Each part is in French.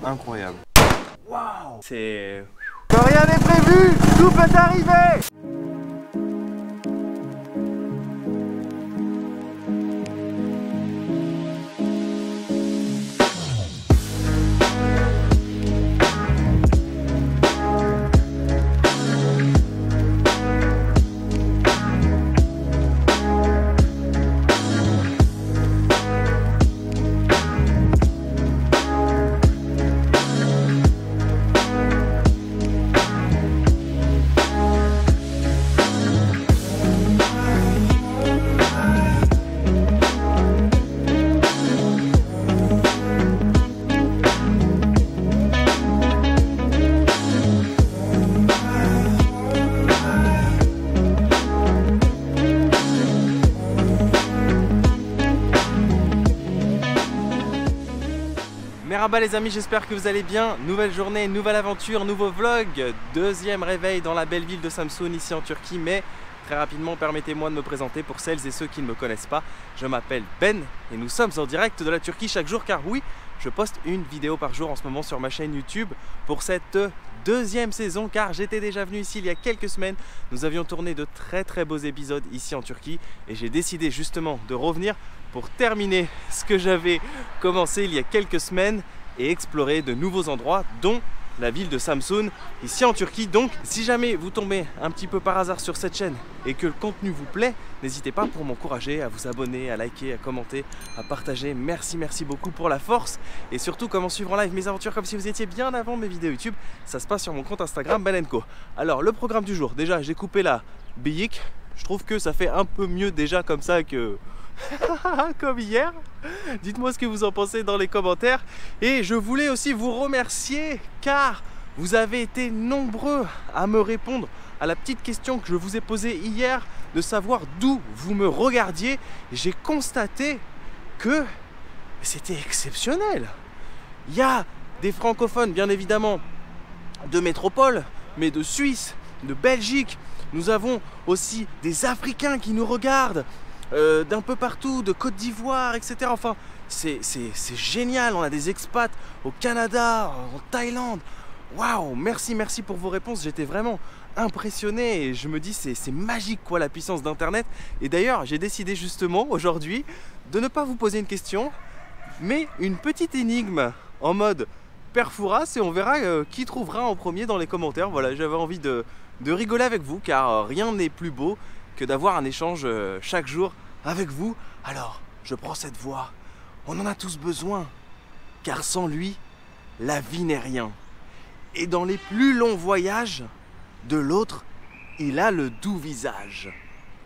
Incroyable. Waouh. C'est... Quand rien n'est prévu, tout peut arriver. Merhaba les amis, j'espère que vous allez bien. Nouvelle journée, nouvelle aventure, nouveau vlog. Deuxième réveil dans la belle ville de Samsun ici en Turquie. Mais très rapidement, permettez-moi de me présenter pour celles et ceux qui ne me connaissent pas. Je m'appelle Ben et nous sommes en direct de la Turquie chaque jour car oui, je poste une vidéo par jour en ce moment sur ma chaîne YouTube pour cette deuxième saison car j'étais déjà venu ici il y a quelques semaines. Nous avions tourné de très beaux épisodes ici en Turquie et j'ai décidé justement de revenir pour terminer ce que j'avais commencé il y a quelques semaines et explorer de nouveaux endroits dont la ville de Samsun ici en Turquie. Donc si jamais vous tombez un petit peu par hasard sur cette chaîne et que le contenu vous plaît, n'hésitez pas pour m'encourager à vous abonner, à liker, à commenter, à partager. Merci beaucoup pour la force et surtout comment suivre en live mes aventures comme si vous étiez bien avant mes vidéos YouTube. Ça se passe sur mon compte Instagram Benenko. Alors le programme du jour, déjà j'ai coupé la biyik. Je trouve que ça fait un peu mieux déjà comme ça que... comme hier. Dites-moi ce que vous en pensez dans les commentaires. Et je voulais aussi vous remercier car vous avez été nombreux à me répondre à la petite question que je vous ai posée hier de savoir d'où vous me regardiez. J'ai constaté que c'était exceptionnel. Il y a des francophones bien évidemment de métropole, mais de Suisse, de Belgique. Nous avons aussi des Africains qui nous regardent. D'un peu partout, de Côte d'Ivoire, etc. Enfin, c'est génial. On a des expats au Canada, en Thaïlande. Waouh, merci pour vos réponses. J'étais vraiment impressionné et je me dis c'est magique quoi la puissance d'internet. Et d'ailleurs j'ai décidé justement aujourd'hui de ne pas vous poser une question mais une petite énigme en mode Père Fouras et on verra qui trouvera en premier dans les commentaires. Voilà, j'avais envie de rigoler avec vous car rien n'est plus beau que d'avoir un échange chaque jour avec vous. Alors, je prends cette voix. On en a tous besoin, car sans lui, la vie n'est rien. Et dans les plus longs voyages, de l'autre, il a le doux visage.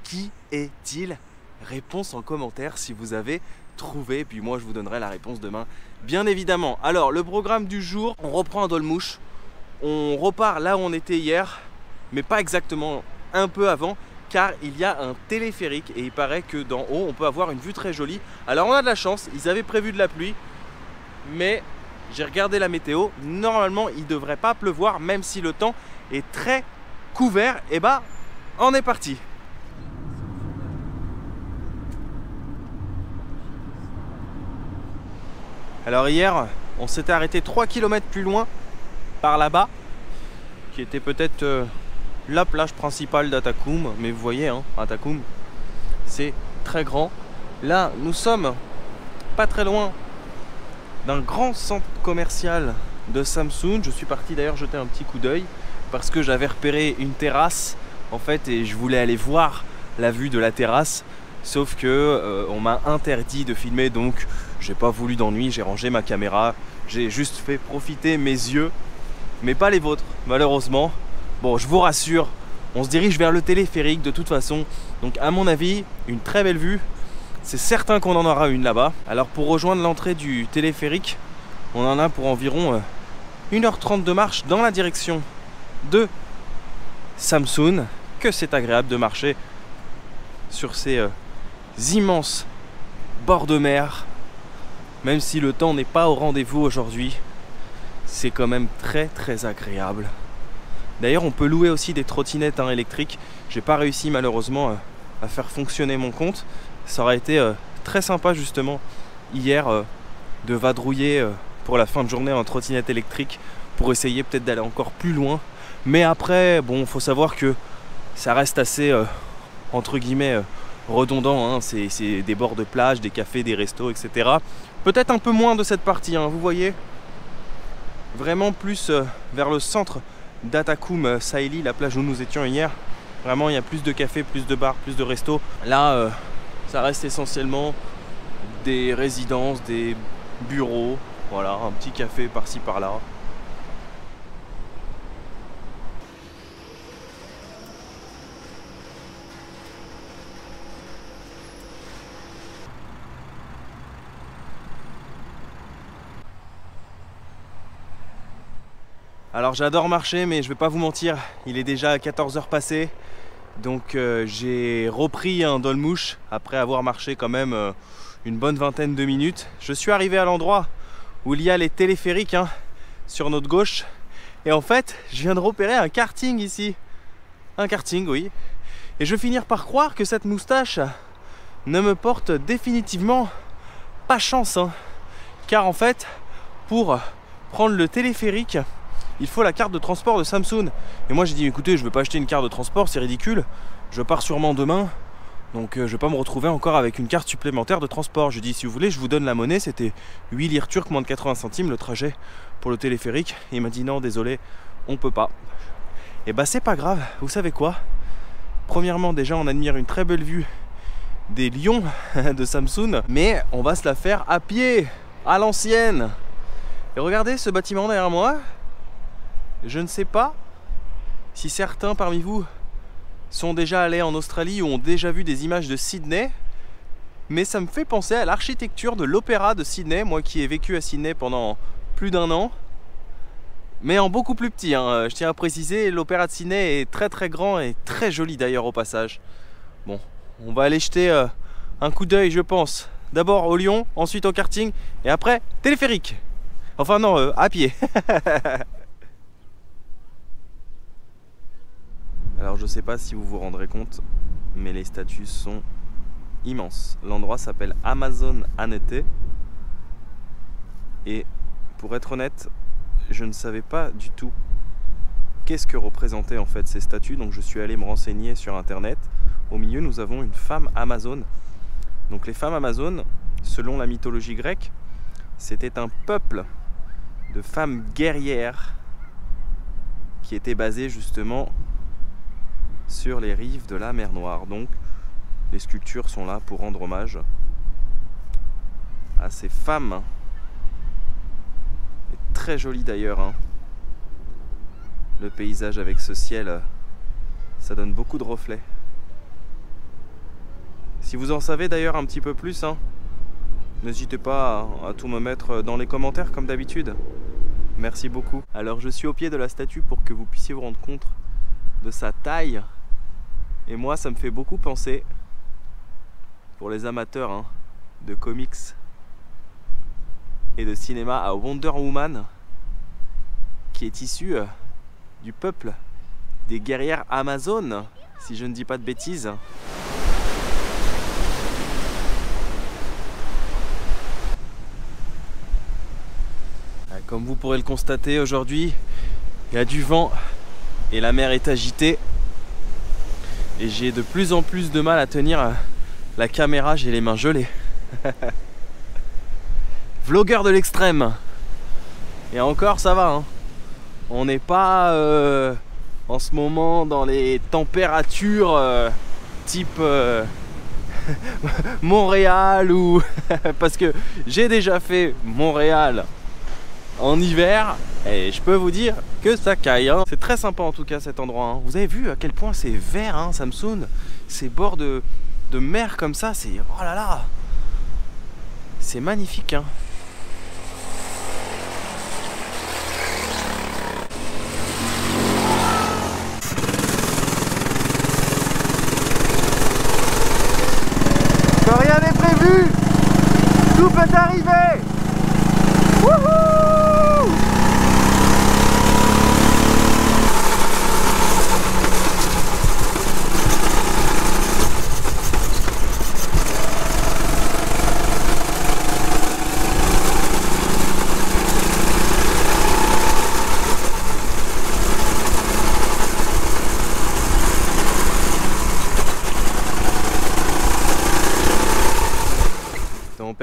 Qui est-il? Réponse en commentaire si vous avez trouvé, puis moi je vous donnerai la réponse demain, bien évidemment. Alors, le programme du jour, on reprend un dolmouche. On repart là où on était hier, mais pas exactement, un peu avant, car il y a un téléphérique et il paraît que d'en haut on peut avoir une vue très jolie. Alors on a de la chance, ils avaient prévu de la pluie, mais j'ai regardé la météo, normalement il ne devrait pas pleuvoir même si le temps est très couvert. Et bah on est parti. Alors hier on s'était arrêté 3 km plus loin par là-bas, qui était peut-être... la plage principale d'Atakum, mais vous voyez, hein, Atakum, c'est très grand. Là, nous sommes pas très loin d'un grand centre commercial de Samsun. Je suis parti d'ailleurs jeter un petit coup d'œil parce que j'avais repéré une terrasse en fait et je voulais aller voir la vue de la terrasse. Sauf que on m'a interdit de filmer, donc j'ai pas voulu d'ennui, j'ai rangé ma caméra, j'ai juste fait profiter mes yeux, mais pas les vôtres, malheureusement. Bon, je vous rassure, on se dirige vers le téléphérique de toute façon. Donc à mon avis, une très belle vue. C'est certain qu'on en aura une là-bas. Alors pour rejoindre l'entrée du téléphérique, on en a pour environ 1h30 de marche dans la direction de Samsun. Que c'est agréable de marcher sur ces immenses bords de mer. Même si le temps n'est pas au rendez-vous aujourd'hui, c'est quand même très agréable. D'ailleurs on peut louer aussi des trottinettes électriques. J'ai pas réussi malheureusement à faire fonctionner mon compte. Ça aurait été très sympa justement hier de vadrouiller pour la fin de journée en trottinette électrique pour essayer peut-être d'aller encore plus loin. Mais après, bon, faut savoir que ça reste assez, entre guillemets, redondant, hein. C'est des bords de plage, des cafés, des restos, etc. Peut-être un peu moins de cette partie, hein, vous voyez. Vraiment plus vers le centre d'Atakum Saili, la plage où nous étions hier. Vraiment, il y a plus de cafés, plus de bars, plus de restos. Là, ça reste essentiellement des résidences, des bureaux. Voilà, un petit café par-ci par-là. Alors j'adore marcher, mais je vais pas vous mentir, il est déjà 14 h passées. Donc j'ai repris un dolmouche après avoir marché quand même une bonne vingtaine de minutes. Je suis arrivé à l'endroit où il y a les téléphériques, hein, sur notre gauche. Et en fait, je viens de repérer un karting ici. Un karting, oui. Et je vais finir par croire que cette moustache ne me porte définitivement pas chance, hein. Car en fait, pour prendre le téléphérique, il faut la carte de transport de Samsung. Et moi j'ai dit écoutez, je ne vais pas acheter une carte de transport, c'est ridicule. Je pars sûrement demain. Donc je ne vais pas me retrouver encore avec une carte supplémentaire de transport. Je dis si vous voulez, je vous donne la monnaie. C'était 8 lire turques, moins de 80 centimes le trajet pour le téléphérique. Et il m'a dit non, désolé, on peut pas. Et bah c'est pas grave, vous savez quoi? Premièrement, déjà on admire une très belle vue des lions de Samsung. Mais on va se la faire à pied, à l'ancienne. Et regardez ce bâtiment derrière moi. Je ne sais pas si certains parmi vous sont déjà allés en Australie ou ont déjà vu des images de Sydney, mais ça me fait penser à l'architecture de l'opéra de Sydney, moi qui ai vécu à Sydney pendant plus d'1 an, mais en beaucoup plus petit, hein. Je tiens à préciser, l'opéra de Sydney est très très grand et très joli d'ailleurs au passage. Bon, on va aller jeter un coup d'œil, je pense, d'abord au Lion, ensuite au karting et après téléphérique. Enfin non, à pied. Alors je sais pas si vous vous rendrez compte, mais les statues sont immenses. L'endroit s'appelle Amazon Anete. Et pour être honnête, je ne savais pas du tout qu'est-ce que représentaient en fait ces statues. Donc je suis allé me renseigner sur internet. Au milieu nous avons une femme Amazone. Donc les femmes Amazones, selon la mythologie grecque, c'était un peuple de femmes guerrières qui était basé justement sur les rives de la mer Noire. Donc les sculptures sont là pour rendre hommage à ces femmes. Et très joli d'ailleurs, hein. Le paysage avec ce ciel, ça donne beaucoup de reflets. Si vous en savez d'ailleurs un petit peu plus, hein, n'hésitez pas à tout me mettre dans les commentaires comme d'habitude. Merci beaucoup. Alors je suis au pied de la statue pour que vous puissiez vous rendre compte de sa taille. Et moi ça me fait beaucoup penser, pour les amateurs, hein, de comics et de cinéma, à Wonder Woman, qui est issue du peuple des guerrières amazones, si je ne dis pas de bêtises. Comme vous pourrez le constater, aujourd'hui il y a du vent et la mer est agitée. Et j'ai de plus en plus de mal à tenir la caméra, j'ai les mains gelées. Vlogueur de l'extrême. Et encore ça va, hein. On n'est pas en ce moment dans les températures type Montréal ou... Parce que j'ai déjà fait Montréal en hiver et je peux vous dire que ça caille, hein. C'est très sympa en tout cas cet endroit, hein. Vous avez vu à quel point c'est vert, hein, Samsung. Ces bords de mer comme ça, c'est... Oh là là, c'est magnifique, hein. Que rien n'est prévu, tout peut arriver. Wouhou!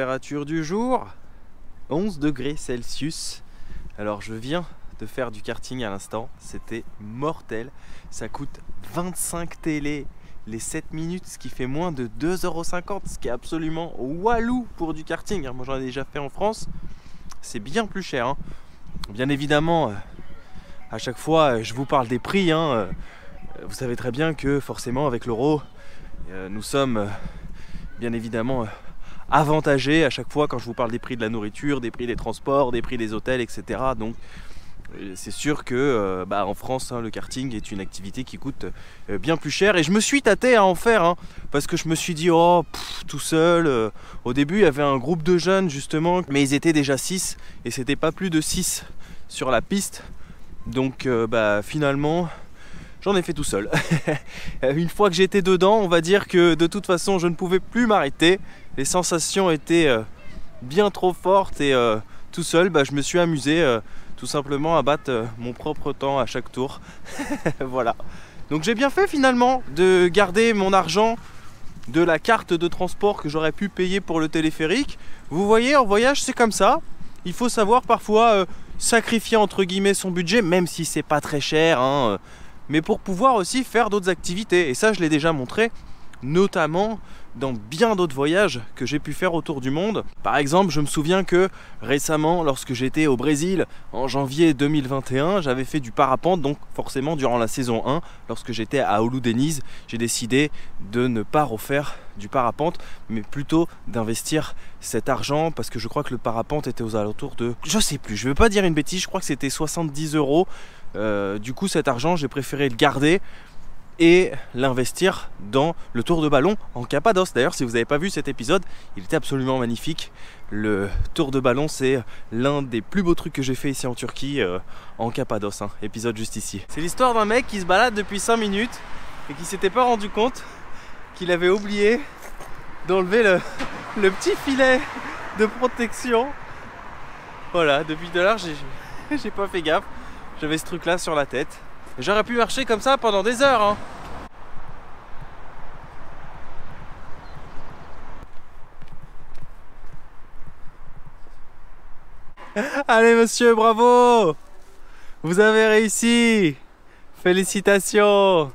Température du jour, 11 degrés Celsius. Alors je viens de faire du karting à l'instant, c'était mortel. Ça coûte 25 télé les 7 minutes, ce qui fait moins de 2,50 €, ce qui est absolument walou pour du karting. Moi j'en ai déjà fait en France, c'est bien plus cher, hein. Bien évidemment, à chaque fois je vous parle des prix, hein. Vous savez très bien que forcément avec l'euro, nous sommes bien évidemment avantagés à chaque fois quand je vous parle des prix de la nourriture, des prix des transports, des prix des hôtels, etc. Donc c'est sûr que en France, hein, le karting est une activité qui coûte bien plus cher. Et je me suis tâté à en faire, hein, parce que je me suis dit, tout seul. Au début, il y avait un groupe de jeunes justement, mais ils étaient déjà 6 et c'était pas plus de 6 sur la piste. Donc finalement, j'en ai fait tout seul. Une fois que j'étais dedans, on va dire que de toute façon, je ne pouvais plus m'arrêter. Les sensations étaient bien trop fortes et tout seul, je me suis amusé tout simplement à battre mon propre temps à chaque tour. Voilà. Donc j'ai bien fait finalement de garder mon argent de la carte de transport que j'aurais pu payer pour le téléphérique. Vous voyez, en voyage, c'est comme ça. Il faut savoir parfois sacrifier entre guillemets son budget, même si c'est pas très cher, hein, mais pour pouvoir aussi faire d'autres activités. Et ça, je l'ai déjà montré, notamment dans bien d'autres voyages que j'ai pu faire autour du monde. Par exemple, je me souviens que récemment, lorsque j'étais au Brésil en janvier 2021, j'avais fait du parapente, donc forcément durant la saison 1, lorsque j'étais à Oulu Deniz, j'ai décidé de ne pas refaire du parapente, mais plutôt d'investir cet argent, parce que je crois que le parapente était aux alentours de, je sais plus, je ne veux pas dire une bêtise, je crois que c'était 70 €. Du coup, cet argent, j'ai préféré le garder et l'investir dans le tour de ballon en Cappadoce. D'ailleurs, si vous n'avez pas vu cet épisode, il était absolument magnifique. Le tour de ballon, c'est l'un des plus beaux trucs que j'ai fait ici en Turquie, en Cappadoce, hein. Épisode juste ici. C'est l'histoire d'un mec qui se balade depuis 5 minutes et qui s'était pas rendu compte qu'il avait oublié d'enlever le petit filet de protection. Voilà, depuis tout à l'heure, j'ai pas fait gaffe. J'avais ce truc là sur la tête. J'aurais pu marcher comme ça pendant des heures, hein. Allez monsieur, bravo! Vous avez réussi! Félicitations!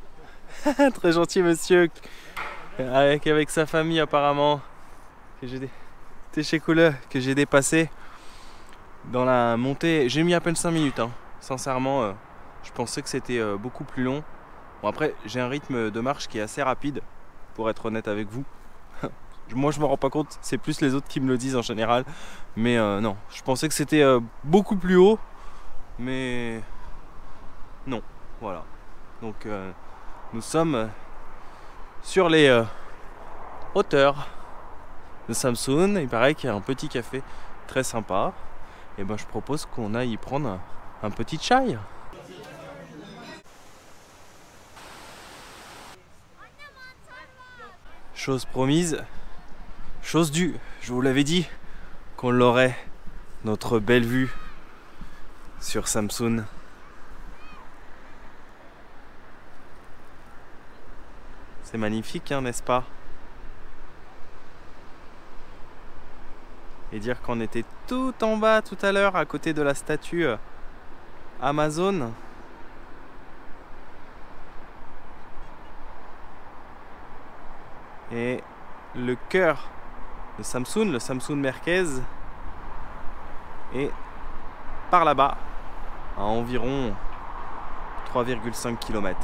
Très gentil monsieur. Avec sa famille apparemment. Que j'ai dépassé dans la montée. J'ai mis à peine 5 minutes, hein. Sincèrement. Je pensais que c'était beaucoup plus long. Bon, après, j'ai un rythme de marche qui est assez rapide, pour être honnête avec vous. Moi, je me rends pas compte, c'est plus les autres qui me le disent en général. Mais non, je pensais que c'était beaucoup plus haut. Mais non, voilà. Donc, nous sommes sur les hauteurs de Samsun. Il paraît qu'il y a un petit café très sympa. Et je propose qu'on aille y prendre un petit chai. Chose promise, chose due. Je vous l'avais dit qu'on l'aurait, notre belle vue sur Samsun. C'est magnifique, hein, n'est-ce pas? Et dire qu'on était tout en bas tout à l'heure, à côté de la statue Amazon. Et le cœur de Samsun, le Samsun Merkez, est par là-bas, à environ 3,5 km.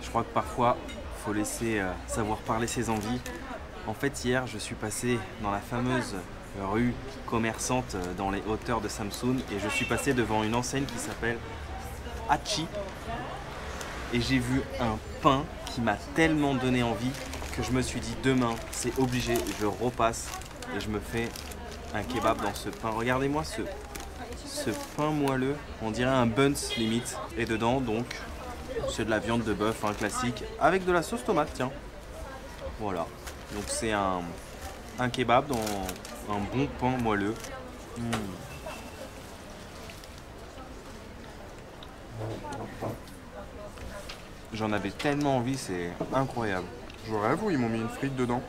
Je crois que parfois, il faut laisser savoir parler ses envies. En fait, hier, je suis passé dans la fameuse rue commerçante dans les hauteurs de Samsun et je suis passé devant une enseigne qui s'appelle Hachi. Et j'ai vu un pain qui m'a tellement donné envie que je me suis dit demain, c'est obligé, je repasse et je me fais un kebab dans ce pain. Regardez-moi ce pain moelleux, on dirait un buns limite. Et dedans, donc, c'est de la viande de bœuf, hein, classique, avec de la sauce tomate, tiens. Voilà, donc c'est un kebab dans un bon pain moelleux. J'en avais tellement envie, c'est incroyable. Je rêve ou ils m'ont mis une frite dedans?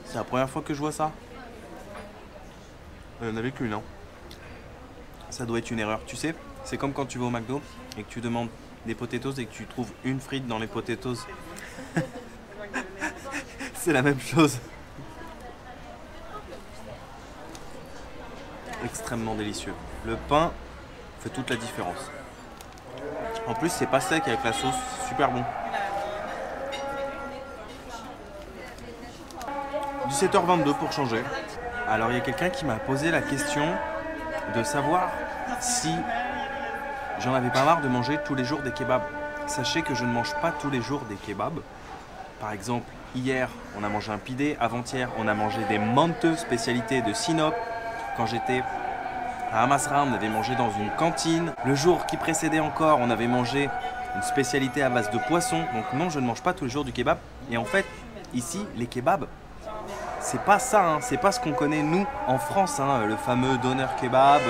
C'est la première fois que je vois ça. Il n'y en avait qu'une, hein. Ça doit être une erreur. Tu sais, c'est comme quand tu vas au McDo et que tu demandes des potatoes et que tu trouves une frite dans les potatoes. C'est la même chose. Extrêmement délicieux. Le pain fait toute la différence. En plus, c'est pas sec avec la sauce, super bon. 17h22 pour changer. Alors, il y a quelqu'un qui m'a posé la question de savoir si j'en avais pas marre de manger tous les jours des kebabs. Sachez que je ne mange pas tous les jours des kebabs. Par exemple, hier, on a mangé un pidé. Avant-hier, on a mangé des manteux, spécialité de Sinop. Quand j'étais à Amasra, on avait mangé dans une cantine. Le jour qui précédait encore, on avait mangé une spécialité à base de poisson. Donc non, je ne mange pas tous les jours du kebab. Et en fait, ici, les kebabs, c'est pas ça, hein. C'est pas ce qu'on connaît nous en France, hein. Le fameux doner kebab,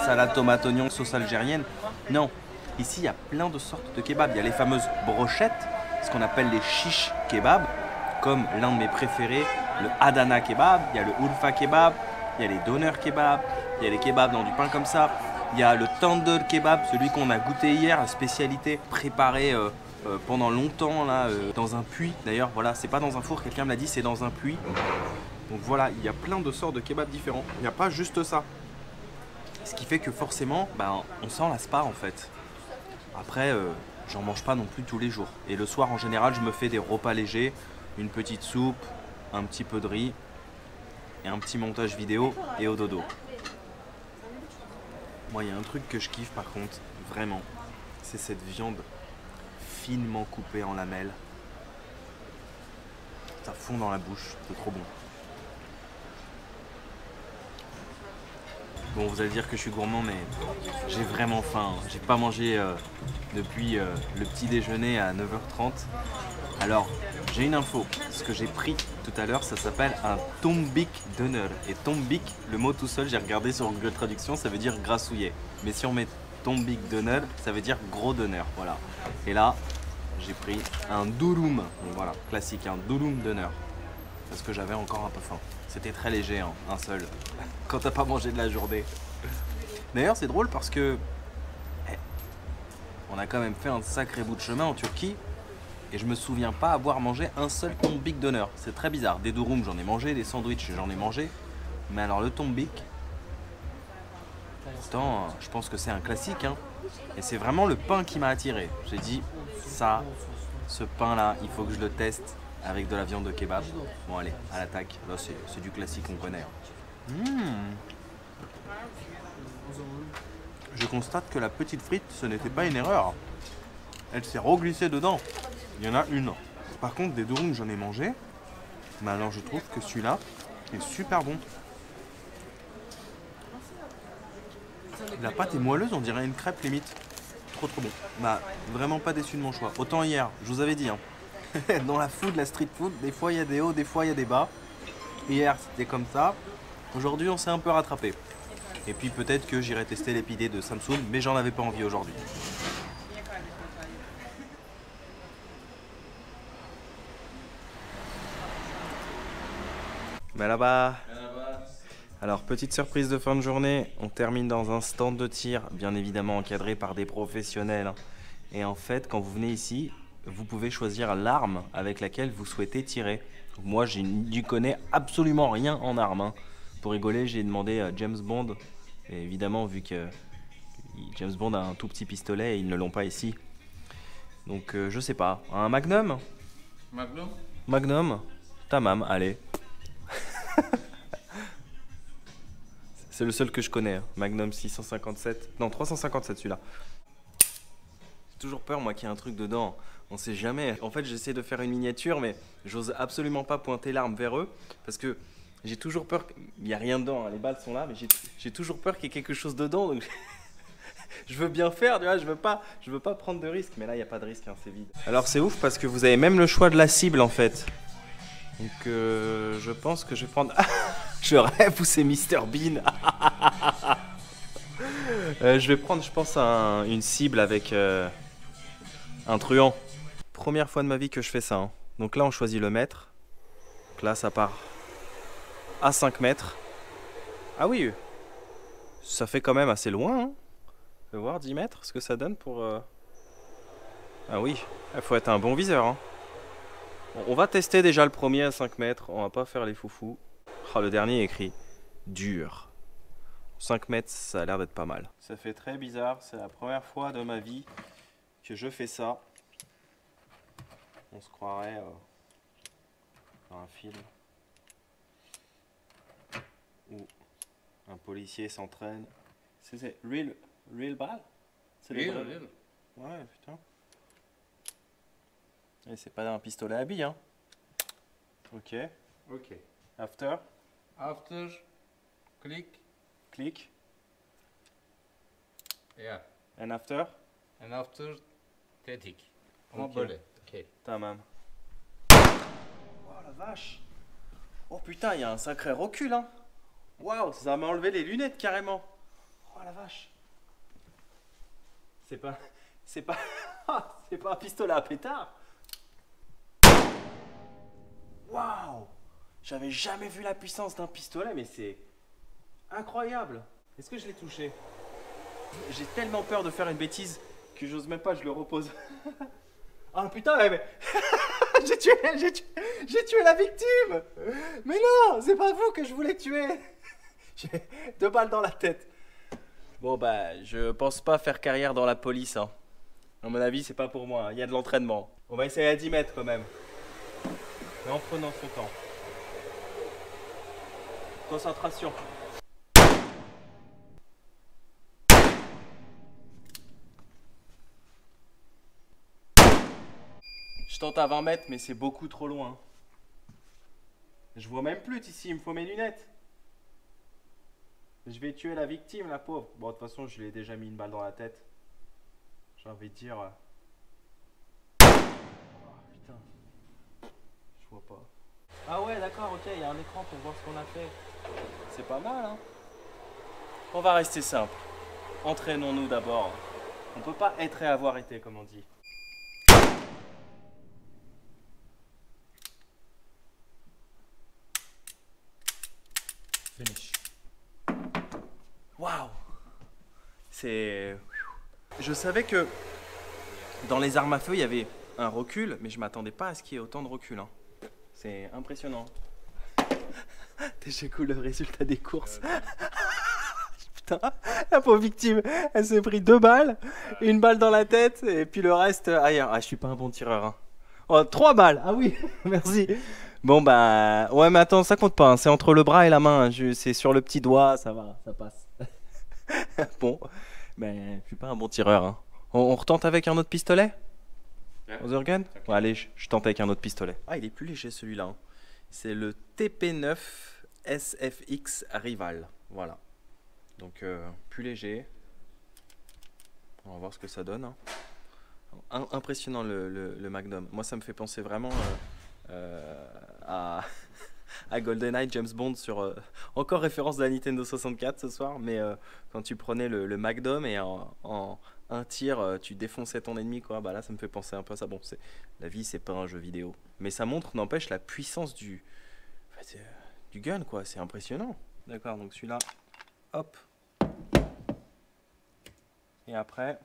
salade tomate oignon, sauce algérienne. Non, ici il y a plein de sortes de kebabs. Il y a les fameuses brochettes, ce qu'on appelle les shish kebab, comme l'un de mes préférés, le Adana kebab. Il y a le Urfa kebab, il y a les doner kebab, il y a les kebabs dans du pain comme ça. Il y a le tandoor kebab, celui qu'on a goûté hier, la spécialité préparée pendant longtemps là, dans un puits. D'ailleurs, voilà, c'est pas dans un four, quelqu'un me l'a dit, c'est dans un puits. Donc voilà, il y a plein de sortes de kebabs différents. Il n'y a pas juste ça. Ce qui fait que forcément, on s'en lasse pas en fait. Après, j'en mange pas non plus tous les jours. Et le soir, en général, je me fais des repas légers, une petite soupe, un petit peu de riz et un petit montage vidéo et au dodo. Moi, il y a un truc que je kiffe par contre, vraiment, c'est cette viande finement coupée en lamelles. Ça fond dans la bouche, c'est trop bon. Bon, vous allez dire que je suis gourmand, mais j'ai vraiment faim. J'ai pas mangé depuis le petit déjeuner à 9h30. Alors, j'ai une info. Ce que j'ai pris tout à l'heure, ça s'appelle un tombik doner. Et tombik, le mot tout seul, j'ai regardé sur Google Traduction, ça veut dire grassouillet. Mais si on met tombik doner, ça veut dire gros doner. Voilà. Et là, j'ai pris un durum. Donc voilà, classique, un durum doner. Parce que j'avais encore un peu faim. C'était très léger, hein, un seul. Quand t'as pas mangé de la journée. D'ailleurs, c'est drôle parce que on a quand même fait un sacré bout de chemin en Turquie et je me souviens pas avoir mangé un seul tombik doner. C'est très bizarre. Des durum, j'en ai mangé, des sandwichs, j'en ai mangé. Mais alors le tombik, pourtant, je pense que c'est un classique. Hein. Et c'est vraiment le pain qui m'a attiré. J'ai dit, ça, ce pain-là, il faut que je le teste. Avec de la viande de kebab. Bon allez, à l'attaque. Là c'est du classique qu'on connaît. Je constate que la petite frite, ce n'était pas une erreur. Elle s'est reglissée dedans. Il y en a une. Par contre, des durum, j'en ai mangé. Mais alors je trouve que celui-là est super bon. La pâte est moelleuse, on dirait une crêpe limite. Trop bon. Vraiment pas déçu de mon choix. Autant hier, je vous avais dit. Hein. Dans la food, la street food, des fois il y a des hauts, des fois il y a des bas. Hier c'était comme ça. Aujourd'hui on s'est un peu rattrapé. Et puis peut-être que j'irai tester les pidés de Samsung, mais j'en avais pas envie aujourd'hui. Mais là-bas. Alors petite surprise de fin de journée, on termine dans un stand de tir, bien évidemment encadré par des professionnels. Et en fait quand vous venez ici, vous pouvez choisir l'arme avec laquelle vous souhaitez tirer. Moi, je n'y connais absolument rien en armes. Hein. Pour rigoler, j'ai demandé à James Bond. Et évidemment, vu que James Bond a un tout petit pistolet et ils ne l'ont pas ici. Donc, je sais pas. Un Magnum ? Magnum ? Magnum ? Tamam, allez. C'est le seul que je connais. Hein. Magnum 657. Non, 357 celui-là. J'ai toujours peur, moi, qu'il y ait un truc dedans. On sait jamais. En fait, j'essaie de faire une miniature, mais j'ose absolument pas pointer l'arme vers eux parce que j'ai toujours peur. Il n'y a rien dedans, hein. Les balles sont là, mais j'ai toujours peur qu'il y ait quelque chose dedans. Donc je veux bien faire, tu vois, je veux pas prendre de risque, mais là, il n'y a pas de risque, hein, c'est vide. Alors, c'est ouf parce que vous avez même le choix de la cible en fait. Donc je pense que je vais prendre... Je rêve ou c'est Mr Bean. Je vais prendre, je pense, une cible avec un truand. Première fois de ma vie que je fais ça. Hein. Donc là, on choisit le mètre. Donc là, ça part à 5 mètres. Ah oui, ça fait quand même assez loin. Hein. Je vais voir 10 mètres, ce que ça donne pour... Ah oui, il faut être un bon viseur. Hein. Bon, on va tester déjà le premier à 5 mètres. On va pas faire les foufous. Oh, le dernier est écrit dur. 5 mètres, ça a l'air d'être pas mal. Ça fait très bizarre. C'est la première fois de ma vie que je fais ça. On se croirait dans un film où un policier s'entraîne. C'est real ball? C'est real. Ouais, putain. Et c'est pas un pistolet à billes, hein. Ok. Ok. After. After, click. Click. Yeah. And after. And after, tetik. Ok. Ok. Tamam. Oh la vache. Oh putain, il y a un sacré recul, hein. Waouh, ça m'a enlevé les lunettes carrément. Oh la vache. C'est pas c'est pas un pistolet à pétard. Waouh. J'avais jamais vu la puissance d'un pistolet, mais c'est incroyable. Est-ce que je l'ai touché? J'ai tellement peur de faire une bêtise que j'ose même pas, je le repose. Ah putain, mais j'ai tué la victime. Mais non, c'est pas vous que je voulais tuer. J'ai 2 balles dans la tête. Bon bah, je pense pas faire carrière dans la police. Hein. À mon avis, c'est pas pour moi. Il y a de l'entraînement. On va essayer à 10 mètres quand même. Mais en prenant son temps. Concentration. Je tente à 20 mètres, mais c'est beaucoup trop loin. Je vois même plus ici, il me faut mes lunettes. Je vais tuer la victime, la pauvre. Bon, de toute façon, je lui ai déjà mis une balle dans la tête. J'ai envie de dire... Oh, putain. Je vois pas. Ah ouais, d'accord, ok, il y a un écran pour voir ce qu'on a fait. C'est pas mal, hein. On va rester simple. Entraînons-nous d'abord. On peut pas être et avoir été, comme on dit. Finish. Waouh! C'est... Je savais que dans les armes à feu, il y avait un recul, mais je m'attendais pas à ce qu'il y ait autant de recul. Hein. C'est impressionnant. T'es cool le résultat des courses. Putain, la pauvre victime, elle s'est pris 2 balles, une balle dans la tête, et puis le reste ailleurs. Ah, je suis pas un bon tireur. Hein. Oh, 3 balles! Ah oui, merci. Bon bah... Ouais, mais attends, ça compte pas. Hein. C'est entre le bras et la main. C'est sur le petit doigt, ça va, ça passe. Bon, ben, je suis pas un bon tireur. Hein. On retente avec un autre pistolet? Other ouais, allez, je tente avec un autre pistolet. Ah, il est plus léger celui-là. Hein. C'est le TP9 SFX Rival. Voilà. Donc, plus léger. On va voir ce que ça donne. Hein. Impressionnant le Magnum. Moi, ça me fait penser vraiment à GoldenEye, James Bond sur... encore référence de la Nintendo 64 ce soir, mais quand tu prenais le Magnum et en un tir, tu défonçais ton ennemi, quoi. Bah là, ça me fait penser un peu à ça. Bon, la vie, c'est pas un jeu vidéo. Mais ça montre, n'empêche, la puissance du gun, quoi. C'est impressionnant. D'accord, donc celui-là, hop. Et après...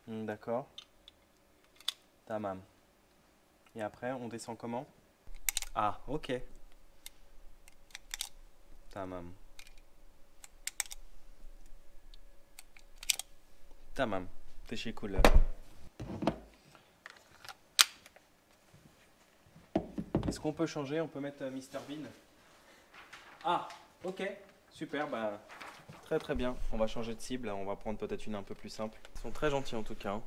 D'accord. Tamam. Et après, on descend comment? Ah, ok. Tamam. Tamam. T'es chez cool là. Est-ce qu'on peut changer? On peut mettre Mr Bean. Ah, ok. Super, bah... Très très bien. On va changer de cible. On va prendre peut-être une un peu plus simple. Ils sont très gentils en tout cas. Hein.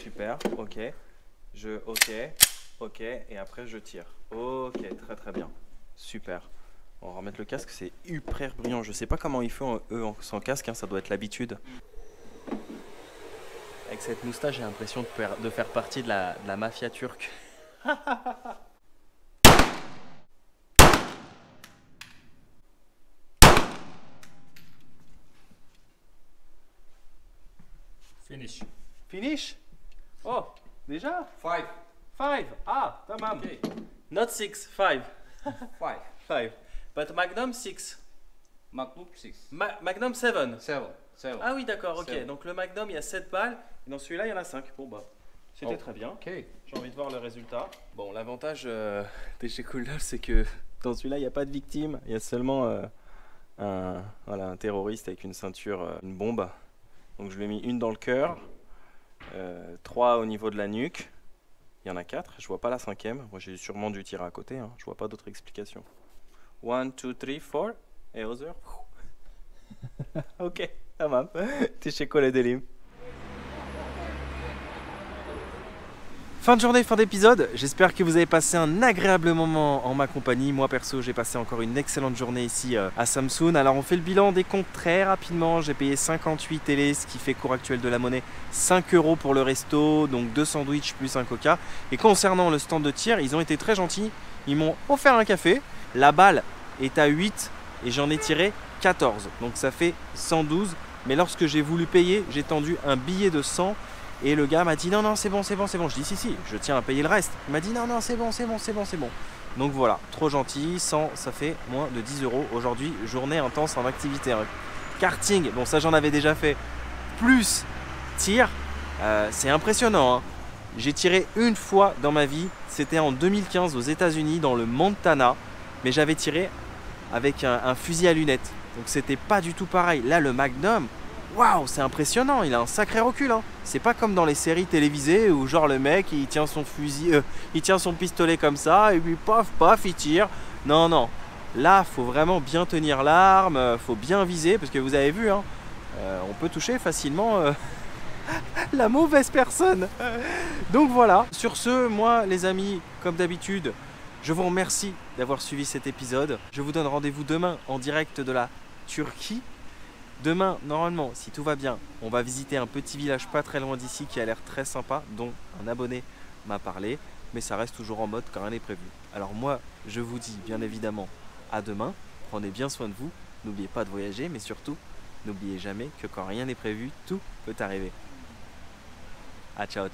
Super, ok. Ok. Ok, et après je tire. Ok, très très bien. Super. On va remettre le casque, c'est hyper brillant. Je sais pas comment ils font eux sans casque, hein, ça doit être l'habitude. Avec cette moustache, j'ai l'impression de faire partie de la mafia turque. Finish. Finish? Oh, déjà? 5. 5. Ah, tamam. Okay. Not 6, 5. 5. 5. But Magnum 6. Magnum 6. Magnum 7. 7. 7. Ah oui, d'accord, ok. Seven. Donc le Magnum, il y a 7 balles. Et dans celui-là, il y en a 5. Bon, bah, c'était Oh. très bien. Ok. J'ai envie de voir le résultat. Bon, l'avantage des chez Cooldoll, c'est que dans celui-là, il n'y a pas de victime. Il y a seulement un terroriste avec une ceinture, une bombe. Donc je lui ai mis une dans le cœur, 3 au niveau de la nuque. Il y en a 4, je vois pas la 5e. Moi, j'ai sûrement dû tirer à côté, hein. Je vois pas d'autre explication. 1, 2, 3, 4. Et other. Ok, tamam. T'es chez Kole Delim. Fin de journée, fin d'épisode. J'espère que vous avez passé un agréable moment en ma compagnie. Moi perso, j'ai passé encore une excellente journée ici à Samsun. Alors on fait le bilan des comptes très rapidement. J'ai payé 58 télé, ce qui fait cours actuel de la monnaie 5 € pour le resto, donc 2 sandwichs plus un coca. Et concernant le stand de tir, ils ont été très gentils. Ils m'ont offert un café. La balle est à 8 et j'en ai tiré 14. Donc ça fait 112. Mais lorsque j'ai voulu payer, j'ai tendu un billet de 100. Et le gars m'a dit non, c'est bon. Je dis si, je tiens à payer le reste. Il m'a dit non, c'est bon. Donc voilà, trop gentil. 100, ça fait moins de 10 € aujourd'hui. Journée intense en activité. Karting, bon, ça j'en avais déjà fait. Plus tir, c'est impressionnant. Hein. J'ai tiré une fois dans ma vie. C'était en 2015 aux États-Unis, dans le Montana. Mais j'avais tiré avec un fusil à lunettes. Donc c'était pas du tout pareil. Là, le Magnum. Waouh, c'est impressionnant, il a un sacré recul. Hein. C'est pas comme dans les séries télévisées où genre le mec il tient son fusil, il tient son pistolet comme ça et puis paf, il tire. Non. Là, faut vraiment bien tenir l'arme, faut bien viser parce que vous avez vu, hein, on peut toucher facilement la mauvaise personne. Donc voilà. Sur ce, moi les amis, comme d'habitude, je vous remercie d'avoir suivi cet épisode. Je vous donne rendez-vous demain en direct de la Turquie. Demain, normalement, si tout va bien, on va visiter un petit village pas très loin d'ici qui a l'air très sympa, dont un abonné m'a parlé, mais ça reste toujours en mode quand rien n'est prévu. Alors moi, je vous dis bien évidemment à demain, prenez bien soin de vous, n'oubliez pas de voyager, mais surtout, n'oubliez jamais que quand rien n'est prévu, tout peut arriver. Ah, ciao.